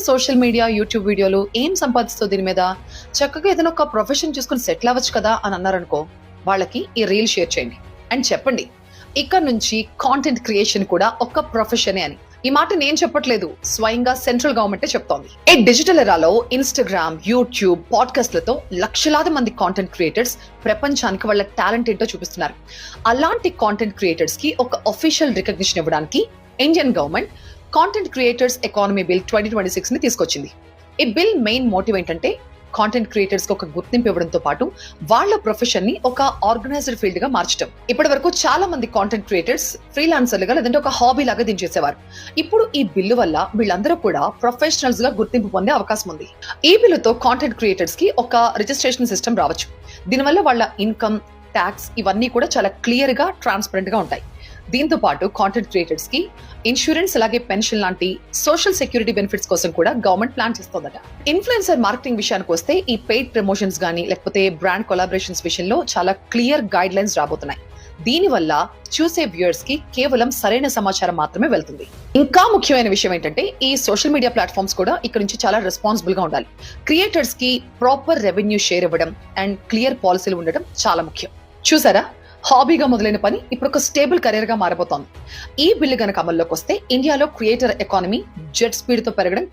Social media, YouTube వీడియోలు ఏం సంపాదిస్తో దీని మీద చక్కగా ఏదైనా ఒక ప్రొఫెషన్ చూసుకుని సెటిల్ అవ్వచ్చు కదా అని అన్నారనుకో, వాళ్ళకి ఈ రీల్ షేర్ చేయండి అండ్ చెప్పండి ఇక్కడ నుంచి కాంటెంట్ క్రియేషన్ కూడా ఒక ప్రొఫెషనే అని. ఈ మాట నేను చెప్పట్లేదు, స్వయంగా సెంట్రల్ గవర్నమెంటే చెప్తోంది. ఈ డిజిటల్ ఎరాలో ఇన్స్టాగ్రామ్, యూట్యూబ్, పాడ్కాస్ట్లతో లక్షలాది మంది కాంటెంట్ క్రియేటర్స్ ప్రపంచానికి వాళ్ళ టాలెంట్ ఏంటో చూపిస్తున్నారు. అలాంటి కాంటెంట్ క్రియేటర్స్ కి ఒక అఫీషియల్ రికగ్నిషన్ ఇవ్వడానికి Indian government content creators economy bill 2026 ని తీసుకొచ్చింది. ఈ బిల్ మెయిన్ మోటివ్ ఏంటంటే కాంటెంట్ క్రియేటర్స్ కి ఒక గుర్తింపు ఇవ్వడంతో పాటు వాళ్ళ ప్రొఫెషన్ ని ఒక ఆర్గనైజ్డ్ ఫీల్డ్ గా మార్చడం. ఇప్పటి వరకు చాలా మంది కాంటెంట్ క్రియేటర్స్ ఫ్రీలాన్సర్లుగా లేదంటే ఒక హాబీ లాగా దించేసేవారు. ఇప్పుడు ఈ బిల్లు వల్ల వీళ్ళందరూ కూడా ప్రొఫెషనల్స్ గా గుర్తింపు పొందే అవకాశం ఉంది. ఈ బిల్లుతో కాంటెంట్ క్రియేటర్స్ కి ఒక రిజిస్ట్రేషన్ సిస్టమ్ రావచ్చు. దీనివల్ల వాళ్ళ ఇన్కమ్, ట్యాక్స్ ఇవన్నీ కూడా చాలా క్లియర్ గా, ట్రాన్స్పరెంట్ గా ఉంటాయి. దీంతో పాటు కాంటెంట్ క్రియేటర్స్ కి ఇన్సూరెన్స్, అలాగే పెన్షన్ లాంటి సోషల్ సెక్యూరిటీ బెనిఫిట్స్ కోసం కూడా గవర్నమెంట్ ప్లాన్ చేస్తోందట. ఇన్ఫ్లుయెన్సర్ మార్కెటింగ్ విషయానికి వస్తే ఈ పెయిడ్ ప్రమోషన్స్ గానీ లేకపోతే బ్రాండ్ కొలాబరేషన్స్ విషయంలో చాలా క్లియర్ గైడ్ లైన్స్ రాబోతున్నాయి. దీనివల్ల చూసే వ్యూయర్స్ కి కేవలం సరైన సమాచారం మాత్రమే వెళ్తుంది. ఇంకా ముఖ్యమైన విషయం ఏంటంటే ఈ సోషల్ మీడియా ప్లాట్ఫామ్స్ కూడా ఇక్కడ నుంచి చాలా రెస్పాన్సిబుల్ గా ఉండాలి. క్రియేటర్స్ కి ప్రాపర్ రెవెన్యూ షేర్ ఇవ్వడం అండ్ క్లియర్ పాలసీలు ఉండడం చాలా ముఖ్యం. చూసారా, హాబీగా మొదలైన పని ఇప్పుడు ఒక స్టేబుల్ కెరీర్ గా మారబోతోంది. ఈ బిల్లు గనక అమల్లోకి వస్తే ఇండియాలో క్రియేటర్ ఎకానమీ జెట్ స్పీడ్ తో పెరగడం